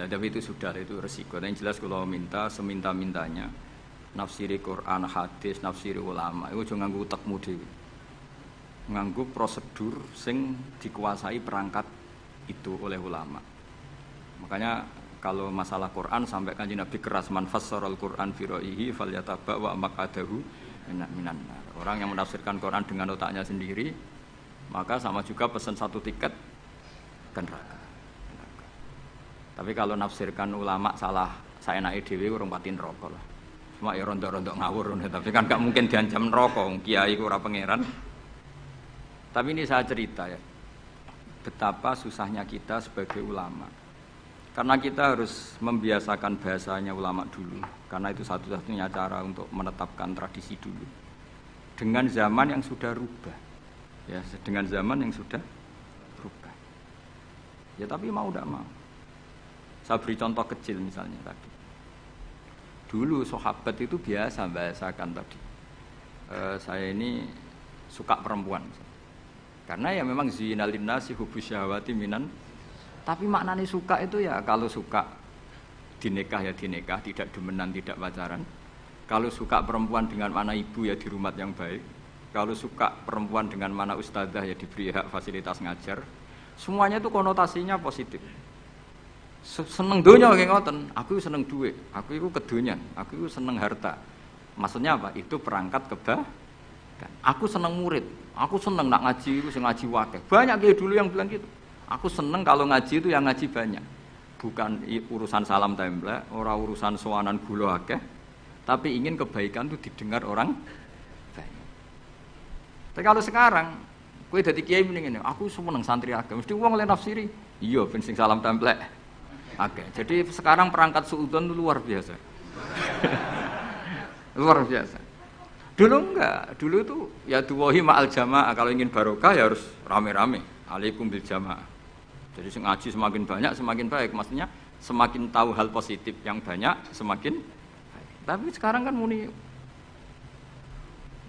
Ya, tapi itu sudah, itu resiko. Yang jelas kalau minta seminta-mintanya nafsiri Quran, hadis, nafsiri ulama itu jangan nganggo utekmu dhewe. Nganggo prosedur sing dikuasai perangkat itu oleh ulama. Makanya kalau masalah Quran sampai Kanjeng Nabi keras, man fassaral Quran fi ra'yihi falyataba wa maqadahu minan nar. Orang yang menafsirkan Quran dengan otaknya sendiri maka sama juga pesan satu tiket ke neraka. Tapi kalau nafsirkan ulama salah, saya naik dewi urung pati neraka lah. Cuma ya rontok-rontok ngawur, tapi kan gak mungkin diancam neraka, kiai ora pangeran. Tapi ini saya cerita ya, betapa susahnya kita sebagai ulama. Karena kita harus membiasakan bahasanya ulama dulu, karena itu satu-satunya cara untuk menetapkan tradisi dulu. Dengan zaman yang sudah rubah, ya, dengan zaman yang sudah rubah. Ya tapi mau tidak mau. Saya beri contoh kecil misalnya tadi. Dulu sahabat itu biasa bahasakan tadi. Saya ini suka perempuan. Karena ya memang zina linnasi hubbus syahawati minan. Tapi maknanya suka itu ya kalau suka dinikah ya dinikah, tidak demenan, tidak pacaran. Kalau suka perempuan dengan mana ibu ya di rumah yang baik. Kalau suka perempuan dengan mana ustadzah ya diberi hak fasilitas ngajar. Semuanya itu konotasinya positif. Seneng dunia kayak ngoten, aku seneng duit, aku itu kedonyan, aku itu seneng harta. Maksudnya apa? Itu perangkat kebaikan. Aku seneng murid, aku seneng nak ngaji itu ngaji wakil. Banyak kayak dulu yang bilang gitu. Aku seneng kalau ngaji itu yang ngaji banyak. Bukan urusan salam template, orang urusan sowanan gula akeh, tapi ingin kebaikan itu didengar orang banyak. Tapi kalau sekarang, kowe dadi kiai mending ngene, aku seneng santri akeh, mesti wong le nafsiri. Iya ben sing salam template. Oke, jadi sekarang perangkat suudzon itu luar biasa. Luar biasa. Dulu enggak, dulu itu ya duwahi ma'al jamaah, kalau ingin barokah ya harus rame-rame. Alaikum bil jamaah. Jadi ngaji semakin banyak semakin baik, maksudnya semakin tahu hal positif yang banyak semakin baik. Tapi sekarang kan muni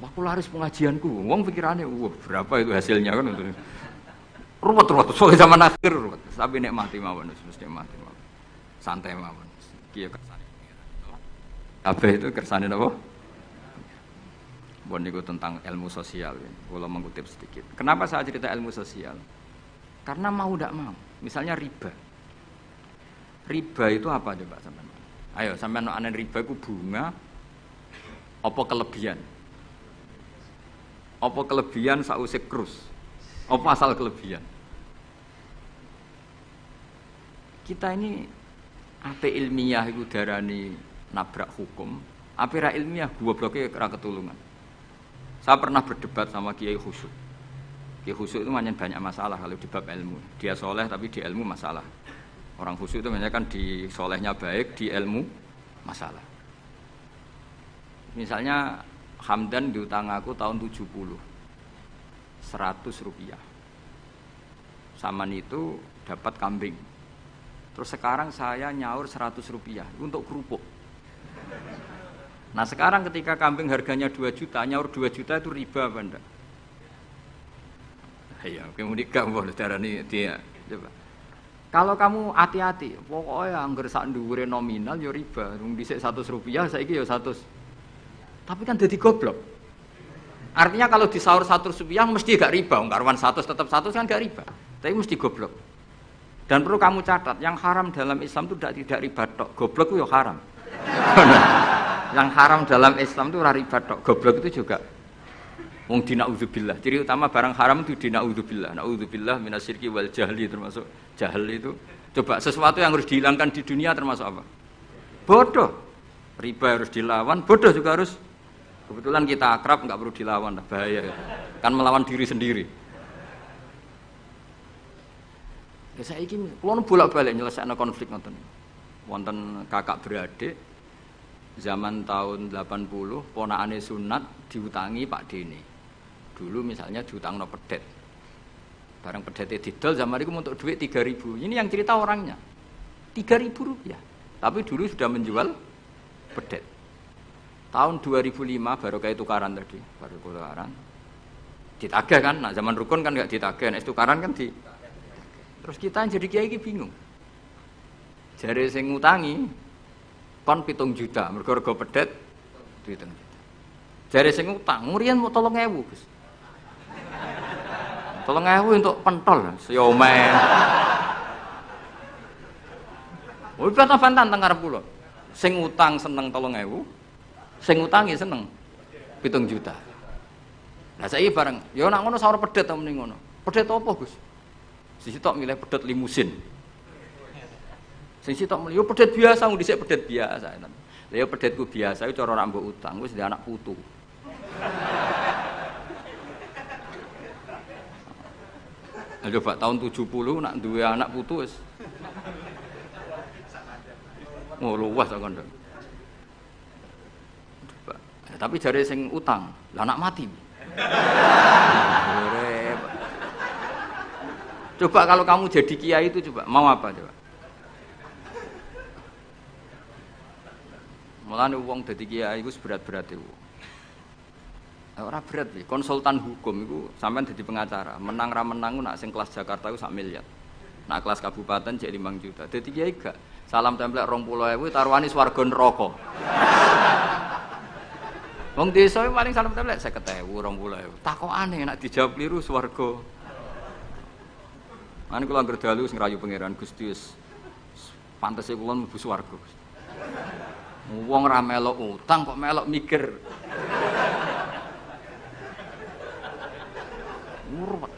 aku laris pengajianku, wong pikirannya, berapa itu hasilnya kan untuk ruwet-ruwet, soalnya zaman akhir ruwet. Tapi nikmati mawon, mesti nikmati mawon. Santai mawon. Kiye kersane. Kabeh itu kersane napa? Bon niku tentang ilmu sosial. Kula mengutip sedikit. Kenapa saya cerita ilmu sosial? Karena mau ndak mau. Misalnya riba. Riba itu apa coba sampean? Ayo sampean ana riba iku bunga apa kelebihan? Apa kelebihan sausé krus? Apa asal kelebihan? Kita ini ape ilmiah iku darani nabrak hukum, ape ra ilmiah gobloke ra ketulungan. Saya pernah berdebat sama Kiai Khusyuk. Kiai Khusyuk itu banyak masalah kalau di bab ilmu. Dia soleh tapi di ilmu masalah. Orang khusyuk itu banyak kan di solehnya baik, di ilmu masalah. Misalnya Hamdan diutang aku tahun 70, 100 rupiah. Saman itu dapat kambing. Terus sekarang saya nyaur 100 rupiah untuk kerupuk. Nah sekarang ketika kambing harganya 2 juta, nyaur 2 juta itu riba apa enggak? Ya, kemudian kamu darani dia. Coba. Kalau kamu hati-hati, pokoknya anggar sak dhuwure nominal ya riba. Wong dhisik 100 rupiah, saiki ya 100. Tapi kan jadi goblok. Artinya kalau disaur 100 rupiah mesti gak riba. Karuan 100 tetap 100 kan gak riba. Tapi mesti goblok. Dan perlu kamu catat, yang haram dalam Islam itu tidak riba tok, goblok itu ya haram. Yang haram dalam Islam itu riba tok, goblok itu juga. Wong dina'udzubillah. Ciri utama barang haram itu dina'udzubillah. Na'udzubillah minasyirki wal jahli, termasuk jahil itu. Coba sesuatu yang harus dihilangkan di dunia termasuk apa? Bodoh. Riba harus dilawan, bodoh juga harus. Kebetulan kita akrab enggak perlu dilawan, bahaya. Kan melawan diri sendiri. Ya saiki kula bolak-balik nyelesaikno konflik ngoten. Wonten kakak beradik zaman tahun 80 ponakane sunat diutangi Pak Dene. Dulu misalnya diutangno pedet. Barang pedete didol zaman itu untuk duit 3.000. Ini yang cerita orangnya. 3.000 rupiah. Tapi dulu sudah menjual pedet. Tahun 2005 baru kayak tukaran tadi, baru tukaran. Ditagih kan, nah zaman rukun kan enggak ditagih, nah tukaran kan di. Terus kita yang jadi kiai bingung. Jare sing ngutangi kon 7 juta, mergo rega pedhet 7 juta. Jare sing utang, ngurian mau 3.000, Gus. 3.000 untuk pentol, siomen. Oh, kata fantan teng karep kula. Sing utang seneng 3.000, sing utangi seneng 7 juta. Lah saiki bareng, ya nek ngono sawur pedhet ta mending ngono. Pedhet apa, Gus? Sisi tok milih pedhet limusin. Sing sitok milih yo pedhet biasa, wong dhisik pedhet biasa. Lah yo pedhetku biasa iku cara ora mbok utang, wis ndek anak putu. Coba tahun 70 nak duwe anak putu wis. Oh luwes kok kandha. Coba. Tapi jare sing utang, lah anak mati. Coba kalau kamu jadi kiai itu coba mau apa coba? Mulane wong dadi kiai iku berat-berat iku. Ora berat iki, konsultan hukum iku sampean dadi pengacara, menang ra menang nak sing kelas Jakarta iku 1 miliar. Nak kelas kabupaten jek 5 juta. Dadi kiai gak salam templek 20.000 taruhane swarga neraka. Wong desa paling salam templek 50.000, 20.000. Takokane nek dijawab kliru swarga. Ane kula anggere dalu sing rayu pangeran Gusti wis pantese kula mlebu swarga. Wong ra melok utang kok melok mikir. Murwet.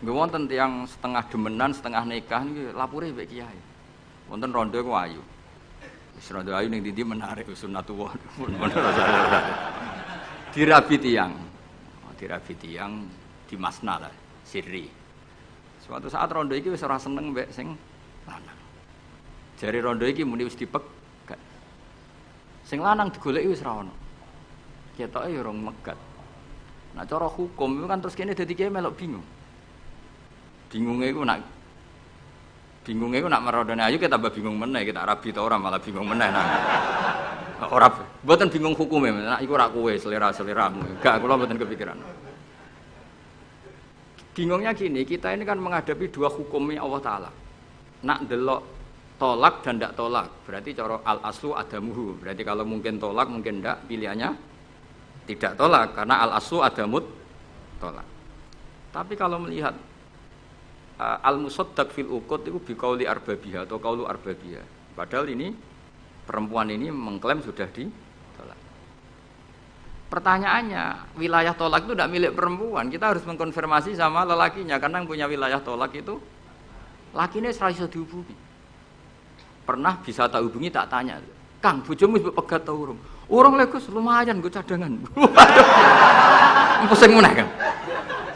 Nggih wonten tiyang setengah demenan, setengah nikah niki lapure mbek kiai. Wonten rondo ku ayu. Wis rondo ayu ning ndi menarik sunatullah. Dirabi tiyang. Dirabi tiyang di masna lah, sirri. Suatu saat rondo iki wis ora seneng mbek sing lanang. Jare rondo iki muni wis dipegat. Sing lanang digoleki wis ra ono. Ketoke ya rong megat. Nah cara hukum itu kan terus kene dadi kiai melok bingung. Bingunge iku nak merondone ayu kita tambah bingung meneh, kita rabi ta ora malah bingung meneh nang. Ora mboten bingung hukume, nak iku ora kowe selera-seleramu. Enggak, kula mboten kepikiran. Bingungnya gini, kita ini kan menghadapi dua hukumnya Allah Ta'ala. Nak delok tolak dan ndak tolak, berarti cara al-aslu adamuhu. Berarti kalau mungkin tolak, mungkin ndak, pilihannya tidak tolak, karena al-aslu adamut tolak. Tapi kalau melihat al-musaddaq fil uqud itu biqauli arbabiyah atau qaulu arbabiyah. Padahal ini perempuan ini mengklaim sudah ditolak. Pertanyaannya, wilayah tolak itu tidak milik perempuan. Kita harus mengkonfirmasi sama lelakinya, karena yang punya wilayah tolak itu lakinya ora iso dihubungi. Pernah bisa tak hubungi, tak tanya, Kang, bojomu wis pegat ta urung? Urung lek Gus, lumayan nggo cadangan. Pusing meneh kan.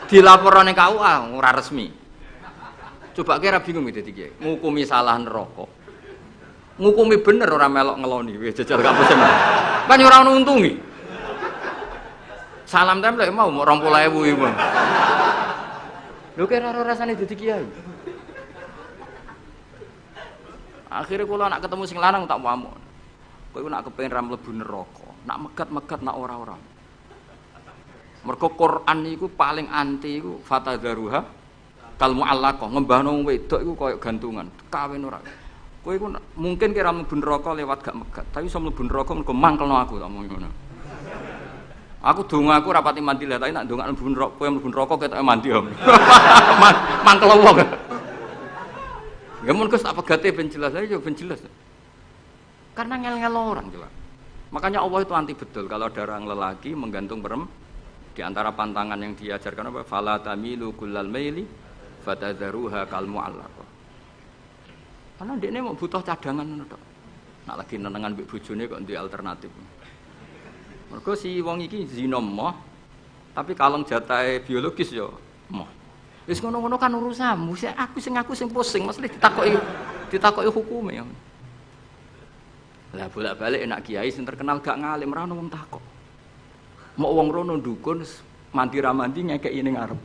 Dilaporane KUA ora resmi. Coba kira bingung iki dadi kiai. Ngukumi salah neraka. Ngukumi bener ora melok ngeloni, wis jajal gak pusing. Kan ora ono untungi. Salam templek mau 20.000 iku. Lho kira ora rasane dadi kiai. Akhirnya kula nak ketemu sing lanang tak pamuk. Kowe nak kepengin ra mlebu neraka, nak megat-megat nak ora-ora. Mergo Quran niku paling anti iku fatadzaruha kal muallaqah, ngembahno wong wedok iku koyo gantungan, kawin ora. Kowe iku mungkin kira mlebu neraka lewat gak megat, tapi iso mlebu neraka mergo mangkelno aku tak omong ngono. Aku donga aku rapati mandi lah, tapi nak ndongak mlebu neraka, kowe mlebu neraka ketoke mandi om. Mangkel wong. Ya mun Gus tak pegate ben jelas aja ben jelas. Karena ngel-ngel orang jelas. Makanya Allah itu anti betul kalau ada orang lelaki menggantung perempuan. Di antara pantangan yang diajarkan apa? Fala tamilu kullal maili fatadzaruha kal mu'allaqah. Karena dia mau butuh cadangan ngono tok. Nak lagi nenengan mbek bojone kok duwe alternatif. Mergo si wong iki zina moh, tapi kalong jatahe biologis ya moh. Wis ngono-ngono kan urusanmu. Aku sing pusing, mesti ditakoki hukume ya. Lah bolak-balik enak kiai sing terkenal gak ngalim ra ono wong takok. Mok wong rono dukun mandi ra mandi ngekeki ning ngarep.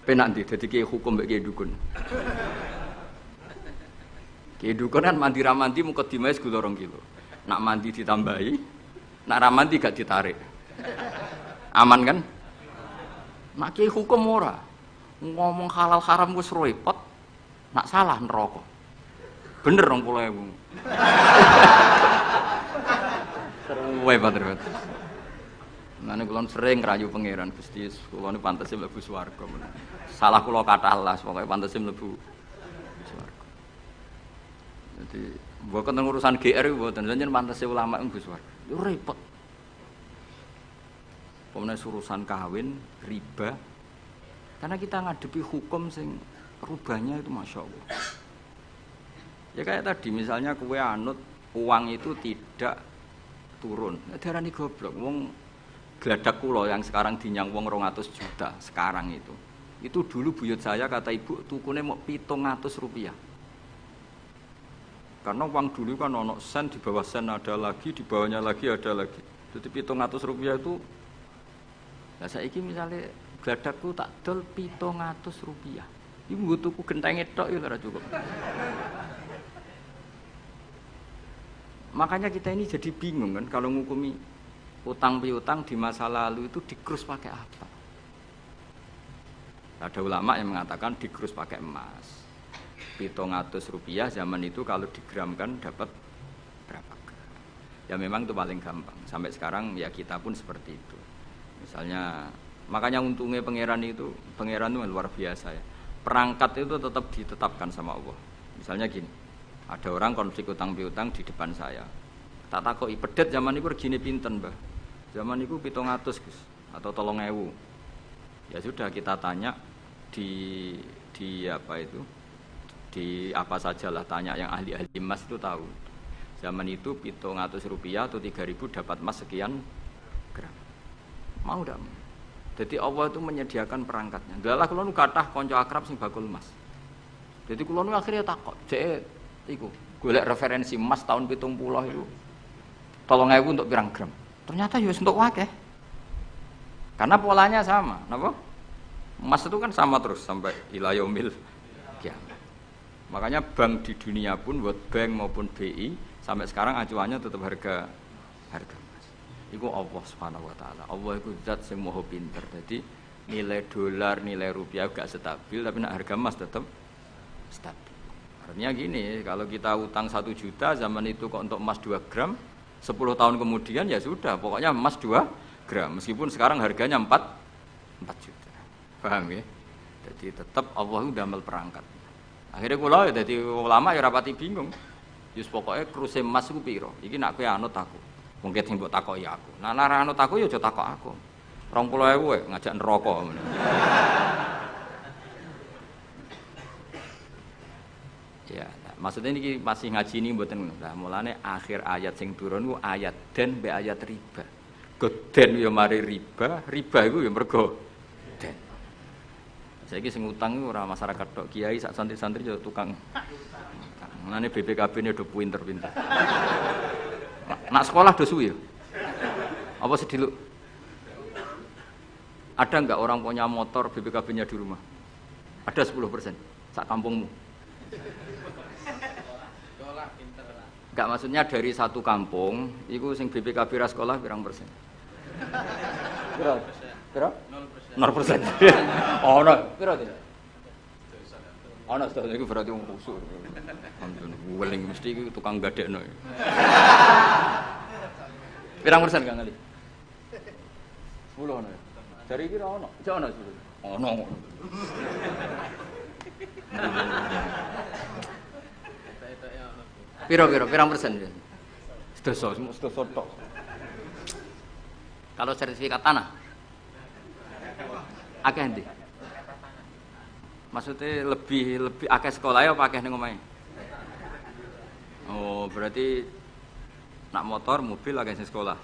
Penak ndi dadi kiai hukum mbek kiai dukun. Kiai dukun kan mandi ra mandi mukadimah segula 2 kilo. Nak mandi ditambahi, nak ra mandi gak ditarik. Aman kan? Nak kiai hukum ora. Ngomong halal haram wis repot. Nak salah neraka. Bener 20.000. Seruwe banget. Mane kula sering rayu pangeran Gusti, kula niku pantese mlebu swarga. Salah kula kathah las, pokoke pantese mlebu swarga. Dadi mboten urusan GR mboten, jenengan pantese ulama mlebu swarga. Yo repot. Pemene urusan kawin, riba. Karena kita ngadepi hukum sing rubahnya itu Masya Allah. Ya kayak tadi misalnya kue anut uang itu tidak turun. Darani goblok. Wong gladak kula yang sekarang dinyang wong 200 juta sekarang itu. Itu dulu buyut saya kata ibu tukune mau 700 rupiah. Karena uang dulu kan ono sen, di bawah sen ada lagi, di bawahnya lagi ada lagi. Jadi 700 rupiah itu. Nah saiki misalnya gladakku tak dol 700 rupiah. Ibu tuku gentenge tok ya ora cukup. Makanya kita ini jadi bingung kan kalau ngukumi utang piutang di masa lalu itu dikrus pakai apa? Ada ulama yang mengatakan dikrus pakai emas. 700 rupiah zaman itu kalau digramkan dapat berapa gram? Ya memang itu paling gampang. Sampai sekarang ya kita pun seperti itu. Misalnya makanya untungnya pangeran itu luar biasa ya. Perangkat itu tetap ditetapkan sama Allah. Misalnya gini. Ada orang konflik utang piutang di depan saya. Tak takoki pedet zaman itu regine pinten, Mbah? Zaman itu 700, Gus, atau 3.000. Ya sudah kita tanya di apa itu? Di apa sajalah tanya yang ahli-ahli emas itu tahu. Zaman itu 700 rupiah atau 3.000 dapat emas sekian gram. Mau ndak? Jadi Allah itu menyediakan perangkatnya. Dalah kula nu kathah kanca akrab sing bakul emas. Jadi kula nu akhirnya takok, "Cek iku golek referensi emas tahun 70 itu 3.000 untuk pirang gram. Ternyata ya untuk wakeh. Karena polanya sama, napa? Emas itu kan sama terus sampai ila yaumil kiamat. Makanya bank di dunia pun World Bank maupun BI sampai sekarang acuannya tetap harga emas. Iku Allah Subhanahu wa taala. Allah iku zat sing maha pinter. Jadi nilai dolar, nilai rupiah gak stabil tapi nek harga emas tetap stabil. Artinya gini, kalau kita utang 1 juta zaman itu kok untuk emas 2 gram 10 tahun kemudian ya sudah, pokoknya emas 2 gram meskipun sekarang harganya 4 juta. Paham ya? Jadi tetap Allah itu damel perangkat. Akhirnya kula ya dadi ulama ya rapati bingung. Yus pokoknya kruse emas ku piro? Iki nak kowe anut aku. Mungkin sing mbok takoki aku. Nah nek anut aku ya aja takok aku. 20.000 ngajak neraka ngono. Ya, maksudnya ini masih ngaji ini mboten. Nah, mulane akhir ayat sing turun ku ayat den be ayat riba. Goden ya mari riba iku ya mergo den. Saiki sing utang iku ora masyarakat tok, kiai sak santri-santri yo tukang. Mulane BPKB-ne do pinter-pinter. Nak sekolah do suwi ya. Apa sediluk? Ada enggak orang punya motor BPKB-nya di rumah? Ada 10% sak kampungmu. Enggak, maksudnya dari satu kampung itu sing BPKB ra sekolah pirang persen? Pira? 0%. Oh, no. Pira iki? Ana sedaya iku berarti wong kusuk. Ampun, weling mesti iki tukang gadekno. Pirang persen Kang Ali? 10 ana. Dari iki ra ono. Jek ono 10. Ono. Pirang persen ya? Sedoso tok. Kalau sertifikat tanah? Akeh endi? Maksudnya lebih akeh sekolah ya apa akeh ning omahe? Oh, berarti nak motor, mobil akeh sing sekolah.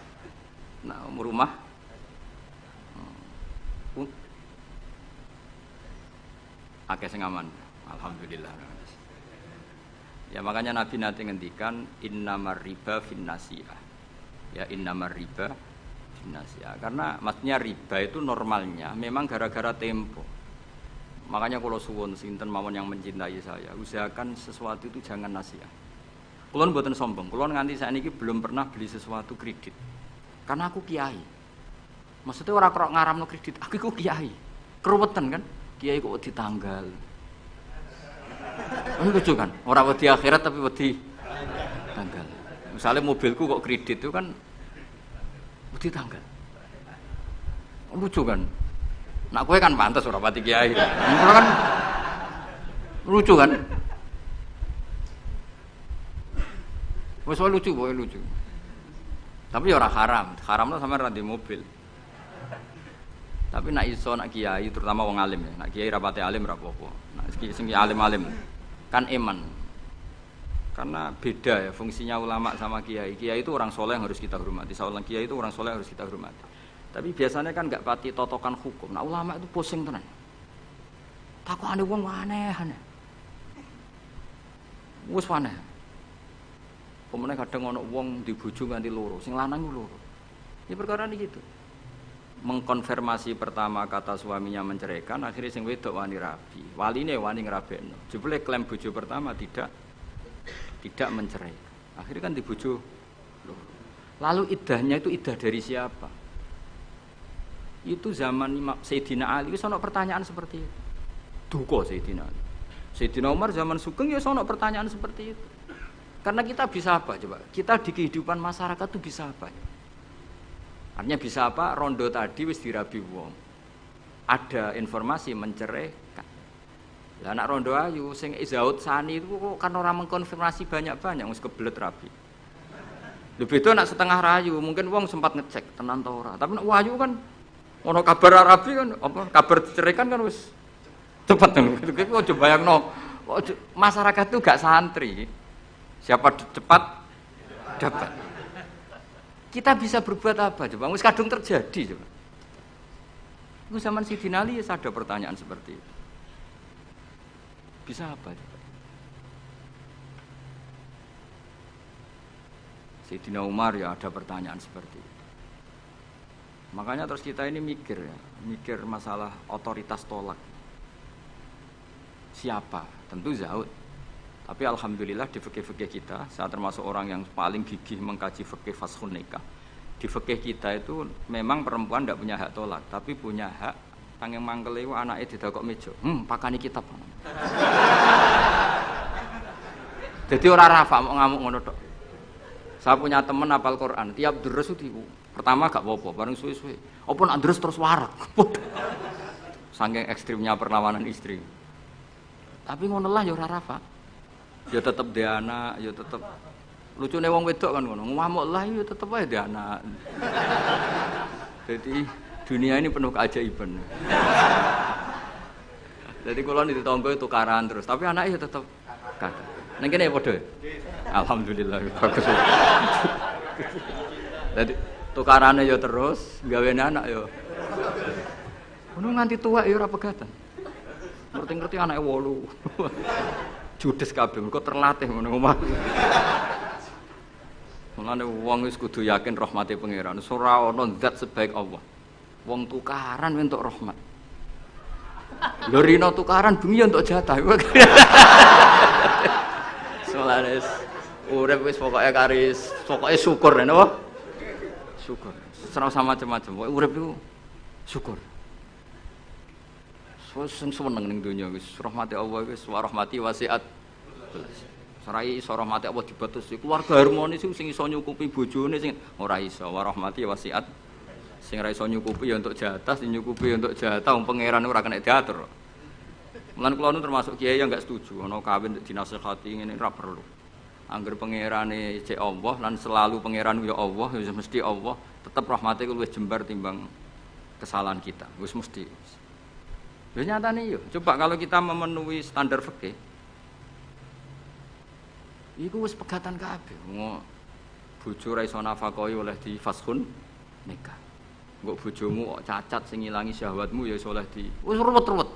Nak rumah akeh sing aman. Alhamdulillah. Ya makanya Nabi nanti ngendikan innamar riba finnasiyah. Ya innamar riba finnasiyah. Karena maksudnya riba itu normalnya memang gara-gara tempo. Makanya kalau suwun sinten mawon yang mencintai saya, usahakan sesuatu itu jangan nasiah. Kulon mboten sombong, kulon nganti sakniki belum pernah beli sesuatu kredit. Karena aku kiai. Maksudnya orang kok ngaramno kredit, aku kiai. Keruwetan kan? Kiai kok ditanggal. Lucu kan? Orang wedi akhirat tapi wedi tanggal. Misalnya mobilku kok kredit itu kan wedi tanggal. Lucu kan? Nak kowe kan pantes ora pati kiai. Ngono kan lucu kan? Wes lucu, lucu. Tapi ya ora haram. Haramno sampean ra di mobil. Tapi nak iso nak kiai terutama wong alim ya. Nak kiai rapate alim ra apa-apa. Nak sing alim-alim kan iman. Karena beda ya fungsinya ulama sama kiai. Kiai itu orang soleh yang harus kita hormati. Seorang kiai itu orang soleh yang harus kita hormati. Tapi biasanya kan enggak pati totokan hukum. Nah ulama itu pusing tenan. Takokane wong aneh-aneh. Wis aneh. Pemene kadang ana wong di bojo nganti loro, sing lanang ku loro. Ya perkara iki gitu. Mengkonfirmasi pertama kata suaminya menceraikan, akhirnya sing wedok wani rabi. Waline wani ngrabekno. Jebule klaim bojo pertama tidak menceraikan. Akhirnya kan di bojo loro. Lalu iddahnya itu iddah dari siapa? Itu zaman Sayyidina Ali wis ana pertanyaan seperti itu. Duka Sayyidina Ali. Sayyidina Umar zaman Sugeng ya ana pertanyaan seperti itu. Karena kita bisa apa coba? Kita di kehidupan masyarakat itu bisa apa? Artinya bisa apa? Rondo tadi wis dirabi wong. Ada informasi menceraikan. Lah anak rondo ayu sing Izaud Sani itu kok kan orang mengkonfirmasi banyak-banyak wis kebelet rabi. Lebih itu anak setengah rayu, mungkin wong sempat ngecek tenan ta ora. Tapi nek wayu kan ono kabar rabi kan apa kabar ceraikan kan wis cepet kan. Kok coba bayangno masyarakat itu gak santri. Siapa cepat dapat. Kita bisa berbuat apa coba? Wis kadung terjadi coba. Itu zaman Sayyidina Ali ada pertanyaan seperti itu. Bisa apa coba? Sayyidina Umar ya ada pertanyaan seperti itu. Makanya terus kita ini mikir ya, mikir masalah otoritas tolak. Siapa? Tentu Zaud. Tapi alhamdulillah di fikih-fikih kita, saya termasuk orang yang paling gigih mengkaji fikih fashun nikah. Di fikih kita itu memang perempuan tidak punya hak tolak, tapi punya hak yang mangkel itu anaknya didakok meja. Pakani kitab. Jadi orang rafa mau ngamuk ngono tok. Saya punya teman hafal Quran, tiap deres itu pertama gak apa-apa, bareng suwe-suwe. Apa nak deres terus warak. Saking ekstrimnya perlawanan istri. Tapi ngono lah ya ora rafa. Ya tetep dia anak, ya tetep lucune wong wedok kan ngono. Ngamuk lah ya tetep ae dia anak. Jadi dunia ini penuh keajaiban. Jadi kalau di tonggo itu tukaran terus, tapi anaknya ya tetep kata. Neng kene padha. Alhamdulillah bagus. Jadi tukarannya ya terus, gaweane anak ya. Ngono nganti tua ya ora pegatan. Ngerti-ngerti anake 8. Judes kabeh mergo terlatih ngono omah. Mulane wong wis kudu yakin rahmate pangeran. Ora ana zat sebaik Allah. Wong tukaran entuk rahmat. Lho rino tukaran bumi entuk jatah. Solares urip wis pokoke karis, pokoke syukur napa? Syukur. Ora sama macam-macam. Pokoke urip iku syukur. Sing seneng ning donya wis rahmati Allah wis wa rahmati wasiat. Sarai iso rahmati Allah dibatasi. Keluarga harmonis sing iso nyukupi bojone sing ora iso wa rahmati wasiat. Sing ora iso nyukupi ya untuk jatah, sing nyukupi ya untuk jatah wong pangeran ora kena diatur. Mulan kula nu termasuk kiai yang enggak setuju ana kawin dinasehati ngene ora perlu. Angger pangerane cek Allah lan selalu pangeran ya Allah ya mesti Allah, tetep rahmate luwih jembar timbang kesalahan kita. Wis mesti. Ya nyatane yo, coba kalau kita memenuhi standar fikih. Iku wis pegatan kabeh. Bojo ra iso nafakahi oleh di fashun nikah. Engko bojomu kok cacat sing ngilangi syahwatmu ya iso oleh di wis ruwet-ruwet.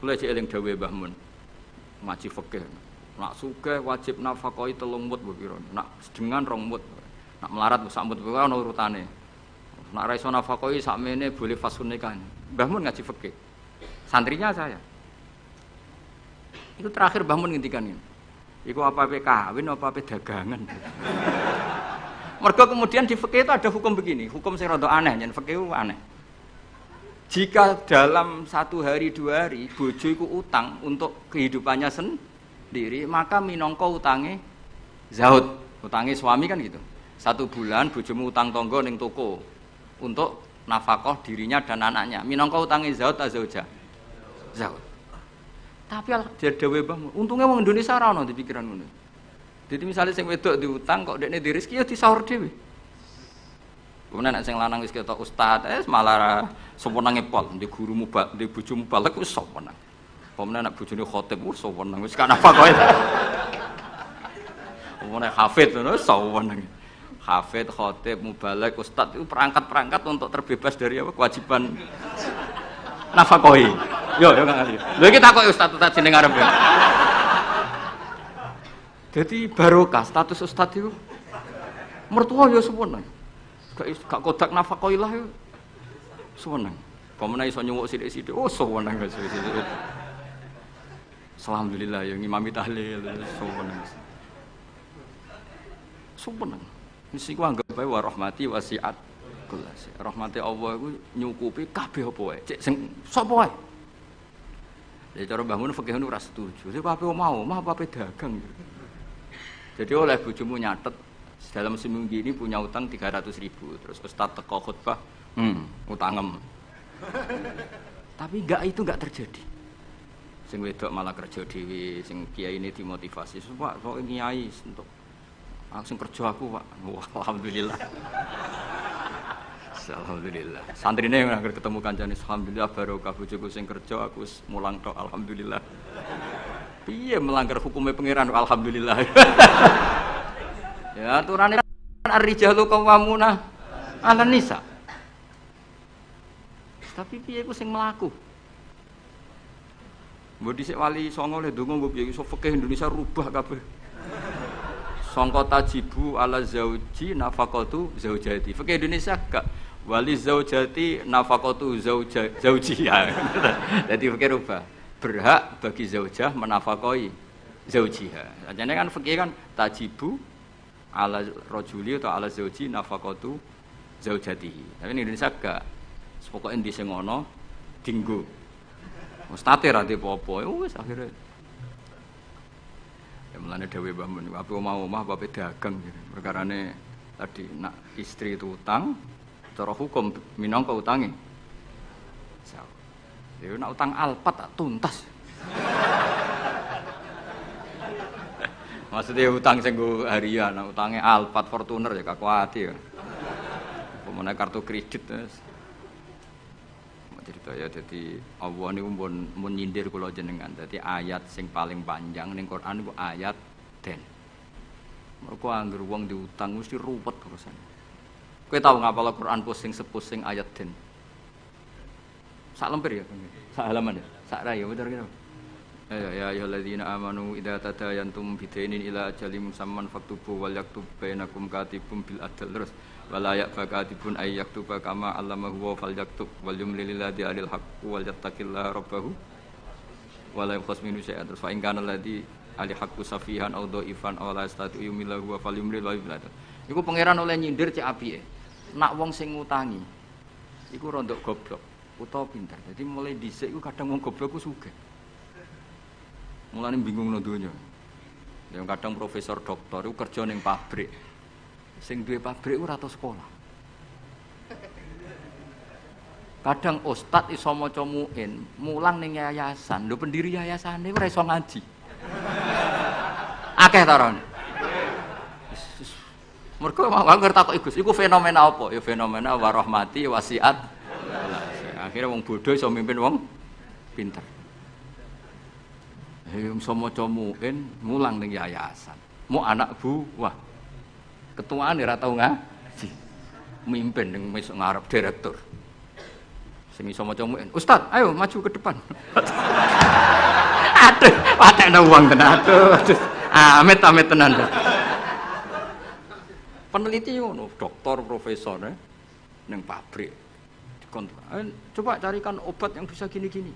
Kula cek eling dawuhe Mbah Mun. Ngaji fikih. Nak sugih wajib nafakahi 3 mut mbok pira. Nak sedengan 2 mut. Nak melarat sak mut kuwi ana urutane. Nak ra iso nafakahi sakmene boleh fashun nikah. Mbah Mun ngaji fikih. Santrinya saya. Itu terakhir Mbah Mun ngendikan ini. Iku apa-apa kawin apa-apa dagangan. Mergo kemudian di fikih itu ada hukum begini, hukum sing rada aneh, yen fikih itu aneh. Jika dalam 1 hari 2 hari bojo iku utang untuk kehidupannya sendiri, maka minangka utange zahud. Utange suami kan gitu. 1 bulan bojomu utang tangga ning toko untuk nafkah dirinya dan anaknya. Minangka utange zahud ta zauja? Zahud. Tapi dhewe mbah, untunge wong Indonesia ora ono di pikiran ngono. Jadi misalnya sing wedok diutang kok dekne di rezeki ya disaur dhewe. Kemudian nek sing lanang wis ketok ustaz, malah sewenenge pol, ndek guru mubal, ndek bojomu balik wis sewenang. Kemudian nek bojone khotib wis sewenang, wis kan apa kowe. Kemudian hafid ngono sewenang. Hafid, khotib, mubalek, ustaz itu perangkat-perangkat untuk terbebas dari apa kewajiban nafkahi. Yo enggak ngerti. Lho iki takoki ustaz jeneng arep ya. Jadi barokah status ustaz itu mertua ya sewenang. Gak kodak nafkahilah yo. Sewenang. Pemene iso nyuwuk sithik-sithik. Oh, sewenang wis. Alhamdulillah ya ngimami tahlil sewenang. Sewenang. Mesti ku anggap bae wa rahmati wasiat kullasi. Rahmati Allah iku nyukupi kabeh apa wae. Cek sing sapa wae. Jadi cara Mbah Mun fikih ora setuju. Sing apa mau, apa dagang. Jadi oleh bojomu nyatet dalam seminggu ini punya utang 300.000. Terus ustaz teko khutbah, utangem. Tapi itu enggak terjadi. Sing wedok malah kerja dhewe, sing kiai ini dimotivasi. Pak, kok kiai untuk langsung kerja aku, Pak. Wah, alhamdulillah. Alhamdulillah. Santrine yang akhir ketemu kancane, alhamdulillah barokah bojoku sing kerja aku wis mulang tok, alhamdulillah. Piye melanggar hukumnya pangeran, alhamdulillah. Ya aturane ar-rijalu qawwamuna 'alan nisa. Tapi piye iku sing mlaku? Mbok dhisik wali songo le ndonga mbok piye iso fikih Indonesia rubah kabeh. Sangka tajibu ala zauji nafaqatu zaujati. Fikih Indonesia gak wali zaujati nafaqatu zaujiha. Dadi fikih rubah. Berhak bagi zaujah menafkahi zaujiha. Sajane kan fikih kan tajibu ala rajuli atau ala zauji nafaqatu zaujatihi. Tapi in Indonesia gak pokoke endi sing ana dinggo. Ustate ra apa-apa wis akhire. Ya mulane dhewe Mbah Mun apa mau omah apa dagang gitu. Perkarane tadi nak istri itu utang cara hukum minangka utange. Ya nak utang alpat tak tuntas. Maksudnya utang sing nggo harian, utangnya Alphard Fortuner ya gak kuwati ya. Pemene kartu kredit wis. Cerita ya dadi Allah niku mun nyindir kula jenengan. Dadi ayat sing paling panjang ning Quran niku ayat den. Mergo anggere wong diutang mesti ruwet urusan. Kowe tau ngapal Quran pusing ayat den. Sak lemper ya, sak halaman ya, sak rai ya bener kira. Ya ayyuhalladzina amanu idza tadayantum bidainin ila ajalin musamman faktubu wal yaktub bainakum katibun bil adl terus wala ya'fakatibun ay yaktuba kama allamahu wa fal yaktub wal yumlil ladzi alil haqq wal yattaqillaha rabbahu wala yakhas minu syai'an terus fa in kana ladzi ali haqqu safihan aw dhaifan aw la yastati yumillahu wa fal yumlil wa bil adl. Iku pangeran oleh nyindir cek apike. Nak wong sing ngutangi iku rondok goblok utawa pinter. Jadi mulai dhisik iku kadang wong goblok ku sugih. Mulane bingung no donya. Yang kadang profesor doktor itu kerja ning pabrik. Sing duwe pabrik ora tau sekolah. Kadang ustad iso maca muin, mulang ning yayasan. Lho pendiri yayasane ora iso ngaji. Akeh ta ron. Mergo mau ngerti Gus, iku fenomena apa? Ya fenomena warahmati wasiat. Akhirnya wong bodoh iso mimpin wong pinter. Wong maca muin mulang ning yayasan. Mu anak buah. Ketuaan ora tau ngaji. Mimpin ning ngarep direktur. Sing iso maca muin. Ustaz, ayo maju ke depan. Aduh, patekno wong tenan. Aduh. Amit-amit tenan. Peneliti ngono, doktor, profesor ning pabrik. Coba carikan obat yang bisa gini-gini.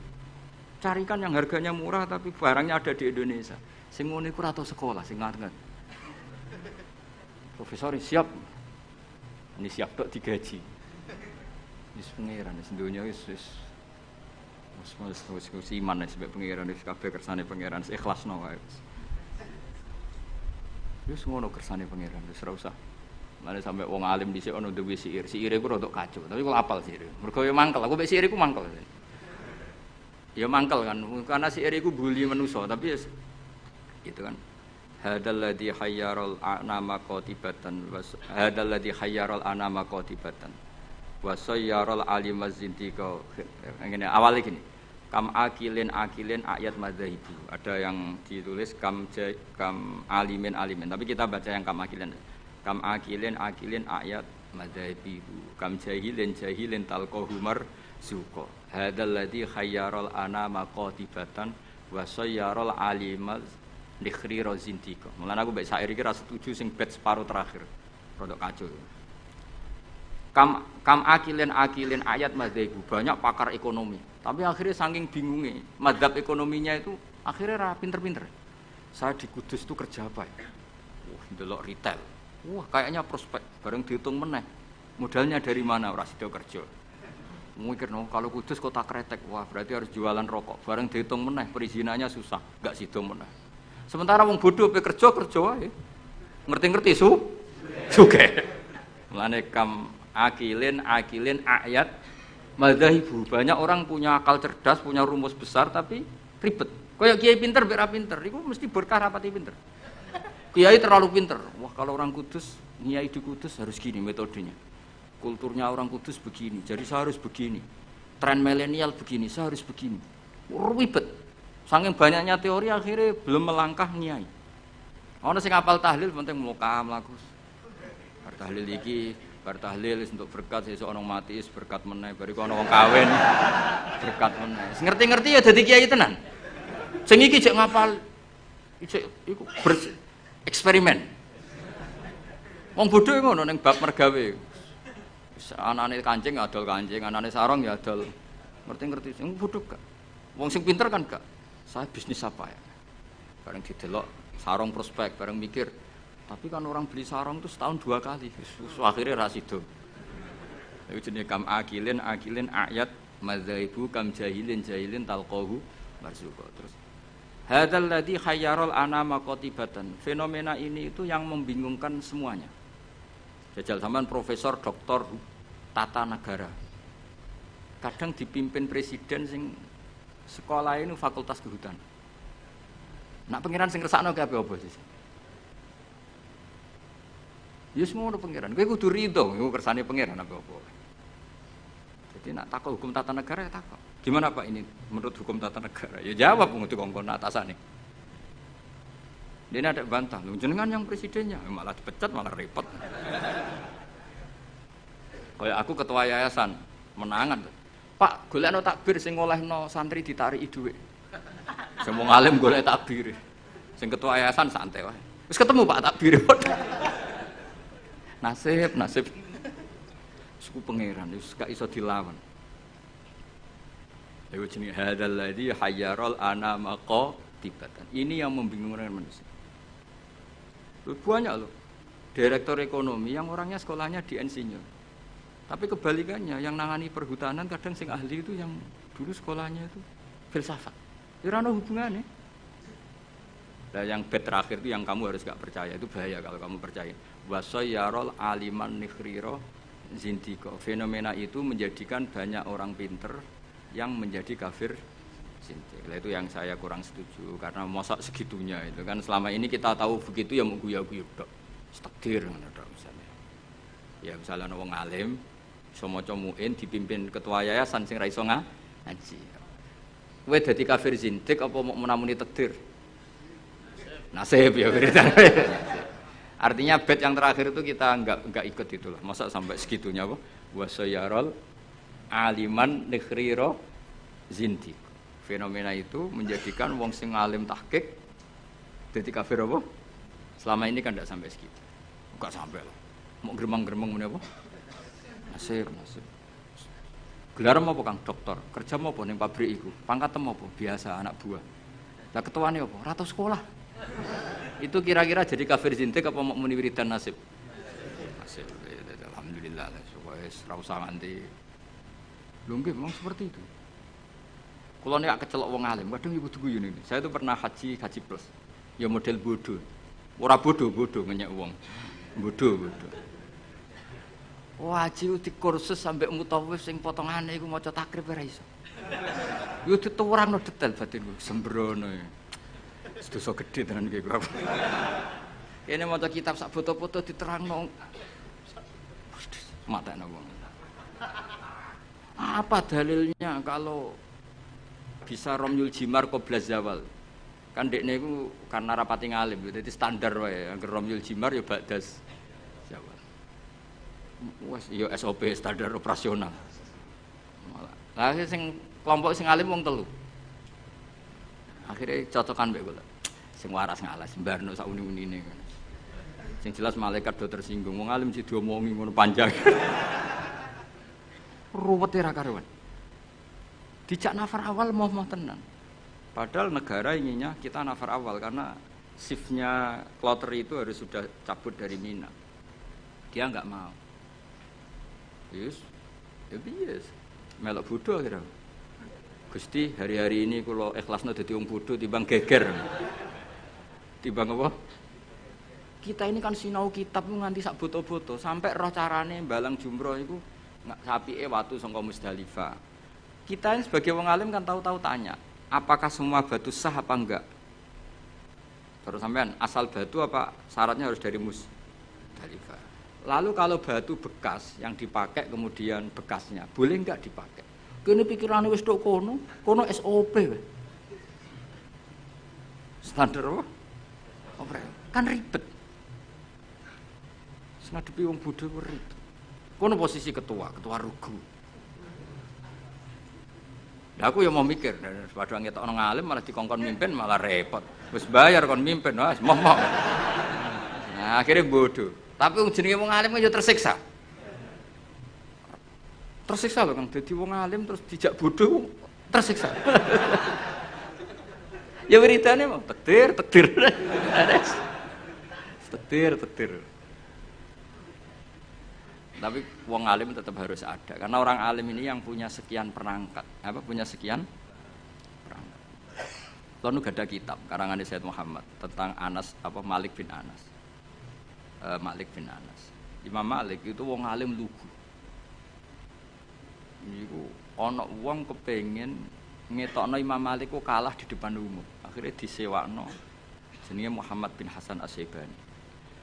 Carikan yang harganya murah tapi barangnya ada di Indonesia. Sing ngono iku ora tau sekolah, sing ngarep. Profesor siap. Ini siap tok digaji. Wis pangeran wis donya wis iman wis pangeran wis kabeh kersane pangeran ikhlasno wae. Wis ngono kersane pangeran wis ora usah. Mane sampe wong alim dhisik ana duwe siir. Siire ku rodok kacau, tapi kok apal siire. Mergo yo mangkel, aku mek siire ku mangkel. Ya mangkel kan, karena siire ku bully manusa, tapi gitu kan. Hadal ladzi hayyaral anama qatibatan hadal ladzi hayyaral anama qatibatan wa sayyaral alimaz zindiqa. Ngene awale gini. Kam akilin ayat madzhabu. Ada yang ditulis kam alimin, tapi kita baca yang kam akilin. Kam akilin ayat madzhabu. Kam jahilin talqahu marzuqa. Hadal ladzi hayyaral anama qatibatan wa sayyaral alimaz dikhri rozintika. Mulane aku mbek syair iki ra setuju sing bait separuh terakhir. Rodok kacau. Kam akilin ayat madzhabu. Banyak pakar ekonomi. Tapi akhirnya saking bingungnya, madzhab ekonominya itu akhirnya ra pinter-pinter. Saya di Kudus itu kerja apa ya? Wah, ndelok retail. Wah, kayaknya prospek. Bareng dihitung meneh. Modalnya dari mana ora sida kerja. Mikir no, kalau Kudus kota kretek, wah berarti harus jualan rokok. Bareng dihitung meneh, perizinannya susah, enggak sida meneh. Sementara wong bodoh pe kerja wae. Ngerti-ngerti sugih. Mulane kam akilin ayat madzhabu. Banyak orang punya akal cerdas, punya rumus besar tapi ribet. Kayak kiai pinter mek ra pinter, iku mesti berkah rapati pinter. Kiai terlalu pinter. Wah, kalau orang Kudus, kiai di Kudus harus gini metodenya. Kulturnya orang Kudus begini, jadi saya harus begini. Tren milenial begini, saya harus begini. Ribet. Saking banyaknya teori akhirnya belum melangkah nyai. Ono sing hafal tahlil penting mloka mlaku. Bar tahlil iki, bar tahlil untuk berkat sesuk ono mati berkat meneh, bariku ono wong kawin berkat meneh. Sing ngerti-ngerti ya dadi kiai tenan. Sing iki jek ngapal iku eksperimen. Wong bodho ngono ning bab mergawe. Anane kancing adol kancing, anane sarong ya adol. Ngerti-ngerti sing bodho gak. Wong sing pinter kan gak. Saya bisnis apa ya? Bareng didelok sarong prospek, bareng mikir. Tapi kan orang beli sarong itu setahun 2 kali. Akhirnya rasido. Itu jenis kam akilin ayat madzhabu kam jahilin talqahu marzuqa. Terus hadzal ladzi khayyaral anama qatibatan. Fenomena ini itu yang membingungkan semuanya. Jajal sampean profesor doktor tata negara. Kadang dipimpin presiden sing sekolah ini fakultas kehutanan. Nak pengiran sing ngersakno kabeh apa sih? Ya semua pengiran. Kowe kudu rido, iku kersane pengiran apa. Jadi nak takok hukum tata negara ya takok. Gimana Pak ini menurut hukum tata negara? Ya jawab ngerti kongkon atasane. Dia ada bantah, lu jenengan yang presidennya malah dipecat malah repot. Kayak aku ketua yayasan menangan. Pak, golekno takbir sing ngolehno santri ditariki dhuwit. Sing wong alim golek takbir. Sing ketua yayasan santai wae. Wis ketemu Pak takbir. Nasib. Suku pangeran wis gak iso dilawan. Lha jenenge hadzal ladzi hayyaral anama qatibatan. Ini yang membingungkan manusia. Banyak loh. Direktur ekonomi yang orangnya sekolahnya di insinyur. Tapi kebalikannya, yang nangani perhutanan kadang sing ahli itu yang dulu sekolahnya itu filsafat. Ora ono hubungane. Nah, yang bed terakhir itu yang kamu harus gak percaya, itu bahaya kalau kamu percaya. Wasayyarul aliman nikhriro zindiko. Fenomena itu menjadikan banyak orang pinter yang menjadi kafir zindik. Nah, itu yang saya kurang setuju karena masa segitunya itu kan selama ini kita tahu begitu ya mau guyu-guyu tok. Takdir ngono tok misalnya. Ya misalnya ana wong alim iso maca muin dipimpin ketua yayasan sing ra iso ngaji. Kowe dadi kafir zindik apa mau menamuni takdir? Nasib ya beritane. Artinya bait yang terakhir itu kita enggak ikut itulah. Masa sampai segitunya apa? Wasayyarul aliman nikhriro zindik. Fenomena itu menjadikan wong sing alim tahqiq dadi kafir apa? Selama ini kan enggak sampai segitu. Enggak sampai lah. Mau gremeng-gremeng meneh apa? Nasib. Gelar apa Kang? Dokter. Kerja apa ning pabrik iku? Pangkat apa? Biasa anak buah. Lah ketuane apa? Ratu sekolah. Itu kira-kira jadi kafir zindik apa mau muni wiridan nasib? Nasib. Alhamdulillah lah supaya ora usah nganti Lho nggih memang seperti itu. Kula nek kecelok wong alim, kadang iku kudu guyon ini. Saya itu pernah haji plus. Ya model bodoh. Ora bodoh ngenyek wong. Bodoh. Haji di kursus sampai mutawif sing potongane iku maca takrib ora iso. Yo dituwurangno detail batinku, sembrono. Dosa gedhe tenan iki kok. Kene maca kitab sak foto-foto diterangno. Matekno wong. Apa dalilnya kalau bisa Romyul Jimar qobla zawal? Kan dekne iku karena rapati ngalim, dadi standar wae. Angger Romyul Jimar ya ba'das zawal. Wes ya SOP standar operasional. Lah sing kelompok sing alim wong telu. Akhirnya cocokan mbek kula. Sing waras ngalas mbarno sak uni-unine. Sing jelas malaikat do tersinggung. Wong alim sing diomongi ngono panjang. Ruwete ra karuan. Dijak nafar awal mau tenan. Padahal negara inginnya kita nafar awal karena shiftnya kloter itu harus sudah cabut dari Mina. Dia enggak mau. Yes. Melok bodoh kira. Gusti, hari-hari ini kula ikhlasno dadi wong bodoh timbang geger. Timbang apa? Kita ini kan sinau kitab nganti sak boto-boto sampai roh carane balang jumroh iku sapike watu saka Musdalifah. Kita ini sebagai wong alim kan tahu-tahu tanya, apakah semua batu sah apa enggak? Terus sampean asal batu apa syaratnya harus dari Musdalifah. Lalu kalau batu bekas yang dipakai kemudian bekasnya, boleh enggak dipakai? Kene pikirane wis tok kono SOP wae. Standar apa? Kan ribet. Ngadepi wong bodho ribet. Kono posisi ketua rugu. Lah aku ya mau mikir, padha ngetokno ngalim malah dikongkon mimpin malah repot. Wis bayar kon mimpin, wis momok. Nah, akhirnya bodoh. Tapi wong jenenge wong alim ya tersiksa. Tersiksa lho Kang, dadi wong alim terus dijak bodoh tersiksa. Ya wiridane mau tekdir. Tekdir. Tapi wong alim tetap harus ada karena orang alim ini yang punya sekian perangkat. Punya sekian perangkat. Lalu ada kitab karangan Sayyid Muhammad tentang Malik bin Anas. Imam Malik itu wong alim lugu. Niku ana wong kepengin ngetokno Imam Malik ku kalah di depan umum. Akhirnya disewakno jenenge Muhammad bin Hasan As-Syaibani.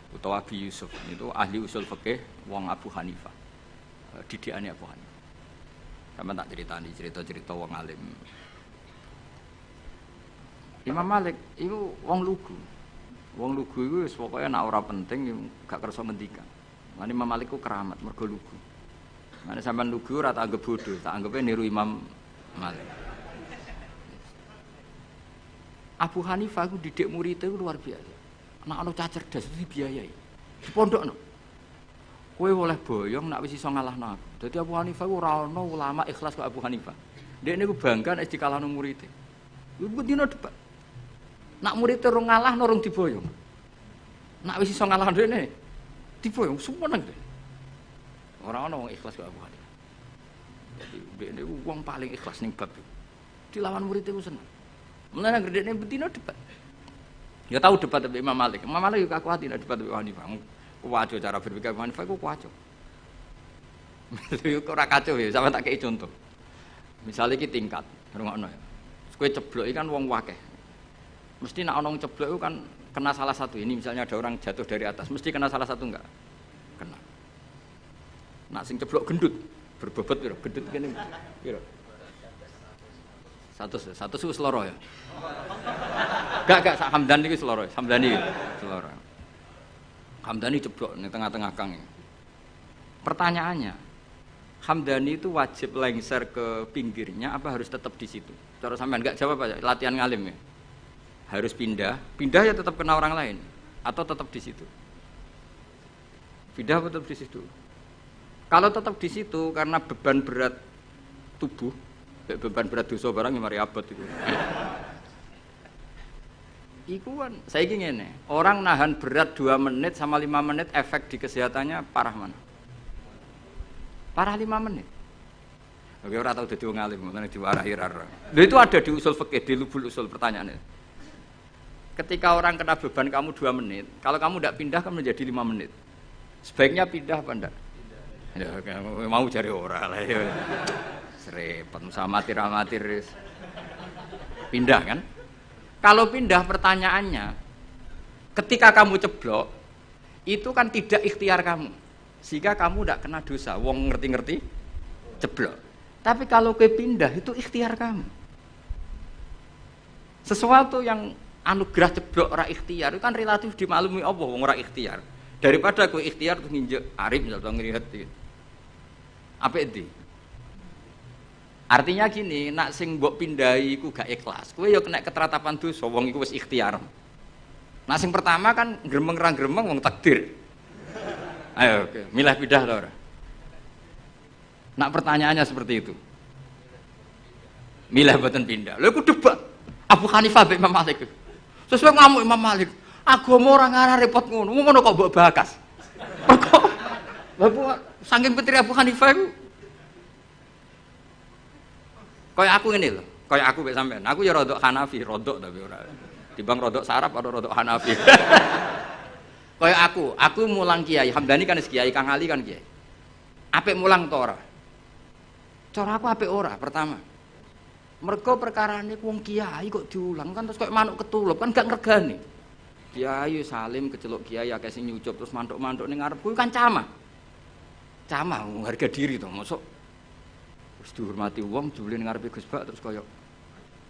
Utawa Abi Yusuf itu ahli usul fikih wong Abu Hanifah. Didikane Abu Hanifah. Sama tak ceritani cerita wong alim. Imam Malik itu wong lugu. Wong lugu iku wis pokoke nek ora penting gak kersa ngendikan. Lan Imam Malik ku keramat mergo lugu. Nek sampean lugu ora tak anggap bodoh, tak anggape niru Imam Malik. Abu Hanifah ku didik muridé luar biasa. Nek ana cah cerdas itu dibiayai. Di pondokno. Kowe oleh boyong nek wis iso ngalahno aku. Dadi Abu Hanifah ora ana ulama ikhlas kok Abu Hanifah. Dekne ku bangga nek dikalahno muridé. Iku dina debat. Nak muridé ora ngalahno rung diboyong. Nek wis iso ngalahno dene diboyong sumeneng. Ora ana wong ikhlas kok Abu Hanifah. Jadi dekne ku wong paling ikhlas ning bab iku. Dilawan muridé ku seneng. Mulane anggere dekne betina debat. Ya tahu debat dengan Imam Malik. Imam Malik juga kuat tidak debat dengan Hanifah. Kuwaco cara berpikir Hanifah itu kuwaco. Itu ora kacau ya, sampe tak kei contoh. Misalnya iki tingkat, rungokno ya. Kowe ceblok iki kan wong wakeh. Mesti nek ana wong ceblok itu kan kena salah satu. Ini misalnya ada orang jatuh dari atas, mesti kena salah satu enggak? Kena. Nak sing ceblok gendut, berbobot piro? Gendut kene piro? Satu wis loro ya. Gak Hamdani iki seloro. Hamdani seloro. Hamdani ceblok ning tengah-tengah kang. Pertanyaannya, Hamdani itu wajib lengser ke pinggirnya apa harus tetap di situ? Cara sampean enggak jawab aja, latihan ngalim ya. Harus pindah ya tetap kena orang lain atau tetap di situ? Pindah atau tetap di situ? Kalau tetap di situ karena beban berat tubuh, beban berat dosa barang yang mari abot itu. Iku kan, saya ingin ngene, orang nahan berat 2 menit sama 5 menit efek di kesehatannya parah mana? Parah 5 menit. Oke, ora tau dadi wong alim, ngono diwarahi ora. Lha itu ada di usul fikih, di lubul usul pertanyaannya. Ketika orang kena beban kamu 2 menit, kalau kamu tidak pindah kan menjadi 5 menit. Sebaiknya pindah apa enggak? Pindah. Ya, mau cari ora lah ya. Serempet sama amatir. Pindah kan? Kalau pindah pertanyaannya, ketika kamu ceblok, itu kan tidak ikhtiar kamu. Sehingga kamu tidak kena dosa. Wong ngerti-ngerti ceblok. Tapi kalau ke pindah itu ikhtiar kamu. Sesuatu yang anugerah ceblok ora ikhtiar itu kan relatif dimaklumi Allah wong ora ikhtiar. Daripada kowe ikhtiar terus nginjek arif misal ngrihet iki. Apik ndi? Artinya gini, nak sing mbok pindahi iku gak ikhlas. Kowe ya kena keteratapan dosa wong iku wis ikhtiar. Nah sing pertama kan gremeng ra gremeng wong takdir. Ayo, oke. Milih pindah ta ora? Nak pertanyaannya seperti itu. Milih mboten pindah. Lha iku debat. Abu Hanifah mbek Imam Malik. Sesuai ngamuk Imam Malik. Agama ora ngarah repot ngono. Ngono kok mbok bakas. Kok Bapak saking petri Abu Hanifah iku kaya aku ngene lho. Kaya aku mbek sampean. Aku ya rodok Hanafi, rodok tapi ora. Timbang rodok Sarap atau rodok Hanafi. Kaya aku mulang Kiai Hamdani kan Kiai, Kang Ali kan Kiai. Apik mulang to ora? Cara aku apik ora pertama. Mergo perkarane wong kiai kok diulang kan terus kok manuk ketulup kan gak ngregani. Kiai salim keceluk kiai akeh sing nyucup terus mantuk-mantuk ning ngarep kuwi kan camah. Camah harga diri to, mosok wis dihormati wong jebule ning ngarepe Gus Bak terus kaya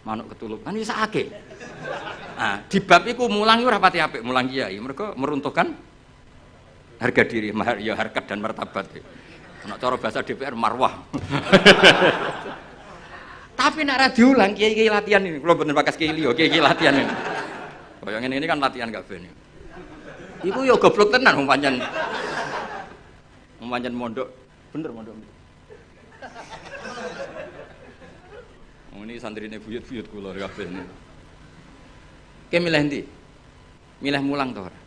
manuk ketulup kan wis akeh. Nah, di bab iku mulang ora pati apik mulang kiai mergo meruntuhkan harga diri, ya harkat dan martabat. Nek cara bahasa DPR marwah. Tapi nek ra diulang kiai-kiai latihan ini, kula mboten bakas kiai liya, kiai latihan ini. Kaya ngene ini kan latihan kabeh. Iku ya goblok tenan wong pancen. Wong pancen mondok, bener mondok. Wong ini santrine buyut-buyut kula kabeh ini. Ki milih ndi? Milih mulang to ora?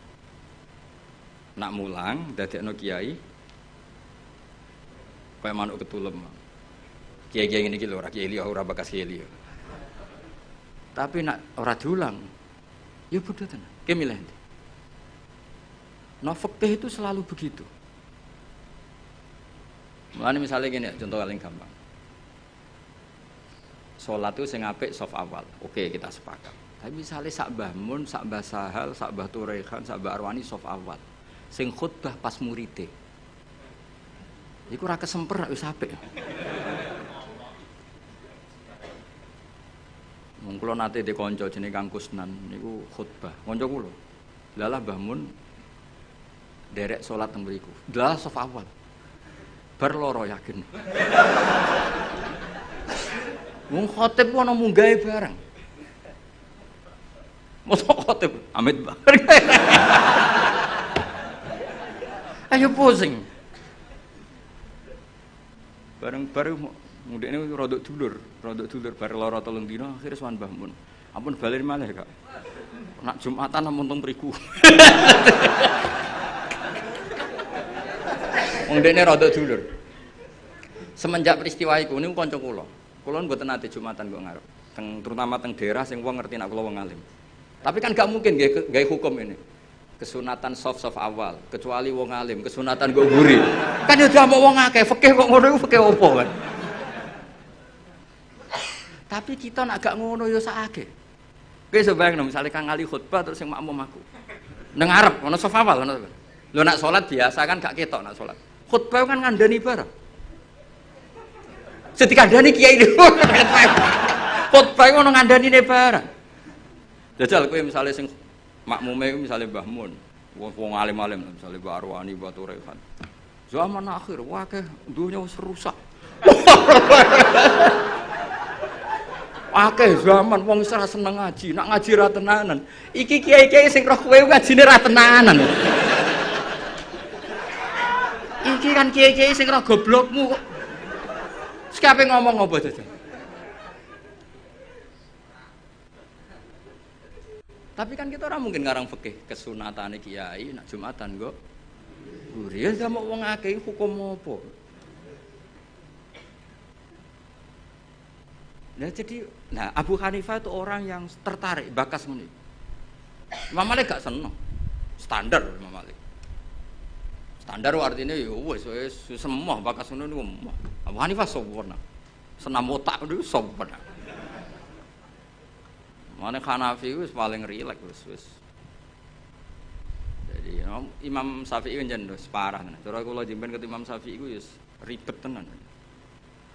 Nak mulang dadekno kiai kaya manuk ketulem. Kiai-kiai ngene iki lho ora kiai liya ora bakas kiai liya. Tapi nak ora diulang ya bodoh tenan. Ki milih ndi? Nah fikih itu selalu begitu. Mulane misalnya gini, contoh paling gampang. Salat itu sing apik saf awal. Oke, kita sepakat. Tapi misalnya sak Mbah Mun, sak Mbah Sahal, sak Mbah Turehan, sak Mbah Arwani saf awal. Sing khutbah pas muride. Iku ora kesemper wis apik. Wong kula nate de kanca jenenge Kang Kusnan niku khutbah. Kanca kula. Lalah Mbah Mun derek salat teng mriku. Lah saf awal. Bar loro yakin. Wong khotib ku ana munggahe bareng. Mosok khotib amit bareng. Ayo pusing. Bareng-bareng mudine rodok dulur bar lara 3 dina akhire sowan Mbah Mun. Ampun bali malih, Kak. Nak Jumatan ampun teng mriku. Wong dene rodok dulur. Semenjak peristiwa iku niku kanca kula. Kula mboten nate Jumatan kok ngarep. Terutama teng daerah sing wong ngerti nek kula wong alim. Tapi kan gak mungkin gawe hukum ini. Kesunatan soft awal, kecuali wong alim, kesunatan go guri. Kan ya diamuk wong akeh, fikih kok ngono iku fikih opo kan. Tapi kita nak gak ngono ya sakake. Kowe iso bayangno misale Kang Ali khutbah terus sing makmum aku. Nang ngarep ono soft awal ngono. Lho nak salat biasa kan gak ketok nak salat. Khutbah kan ngandani bareng. Setikandani kiai dhewe. Khutbah ngono ngandanine bareng. Jajal kowe misale sing makmume misalnya Mbah Mun, wong alim-alim misalnya Mbah Arwani, Mbah Turehan. Zaman akhir, wah ke dunia wis rusak. Akeh zaman wong wis ora seneng ngaji, nak ngaji ra tenanan. Iki kiai-kiai sing roh kowe ngajine ra tenanan. Iki kan kiai-kiai sing roh goblokmu kok. Sekape ngomong apa jajal? Tapi kan kita orang mungkin ngarang fikih kesunatane kiai nak Jumatan kok. Guri ya sama wong akeh hukum apa? Nah Abu Hanifah itu orang yang tertarik bakas ini. Imam Malik gak seneng. Standar Imam Malik. Standar artinya ya wis semua bakas ngono niku. Abu Hanifah sempurna. Senam otak niku sempurna. Mane Hanafi wis paling rileks wis. Jadi Imam Syafi'i njen wis parah tenan. Cara kula jemben ket Imam Syafi'i iku wis ribet tenan.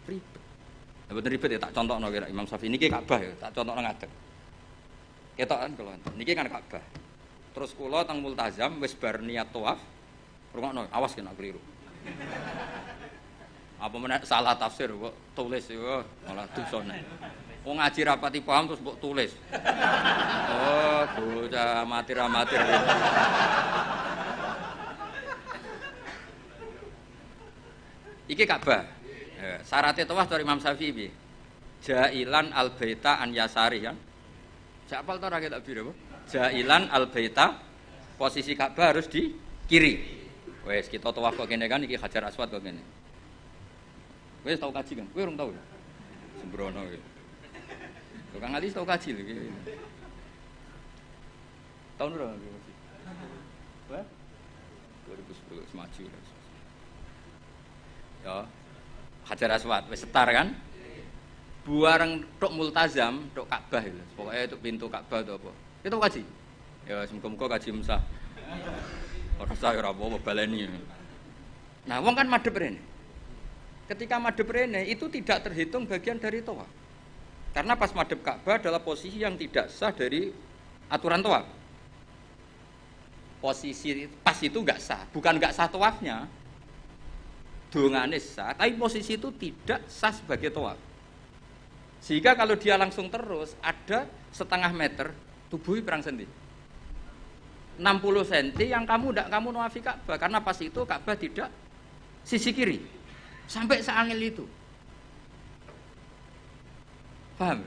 Ribet. Ya bener ribet ya tak contohno kira Imam Syafi'i niki Ka'bah ya, tak contohno ngadeg. Ketokan kula niki kan Ka'bah. Terus kula teng multazam wis bar niat tawaf. Rungokno, awas kena keliru. Apa meneh salah tafsir kok tulis yo malah dosane. Wong ngaji rapati paham terus mbok tulis. Oh, bocah amatir-amatir. Iki Ka'bah. Syaratnya tawaf dari Imam Syafi'i piye? Jailan al-baita an yasari kan. Siapa tahu rakyat tak biru apa? Jailan al-baita posisi Ka'bah harus di kiri. Wes kita tawaf kok kene kan iki Hajar Aswad kok kene. Wes tau kaji kan? Kowe urung tau. Sembrono iki. Tukang ngaji tau kaji lho iki. Tahun berapa iki? Wah? 2010 semaju. Ya. Hajar Aswad wis setar kan? Buareng tok multazam, tok Ka'bah lho. Pokoke tok pintu Ka'bah to apa. Kita kaji. Ya muga-muga kaji Musa. Ora usah ora apa baleni. Nah, wong kan madhep rene. Ketika madhep rene itu tidak terhitung bagian dari tawaf. Karena pas madhep Ka'bah adalah posisi yang tidak sah dari aturan tawaf. Posisi pas itu enggak sah, bukan enggak sah tawafnya. Dongane sah, tapi posisi itu tidak sah sebagai tawaf. Sehingga kalau dia langsung terus ada setengah meter tubuhnya perang sendi. 60 cm yang kamu nawafi Ka'bah karena pas itu Ka'bah tidak sisi kiri sampai seangil itu, paham?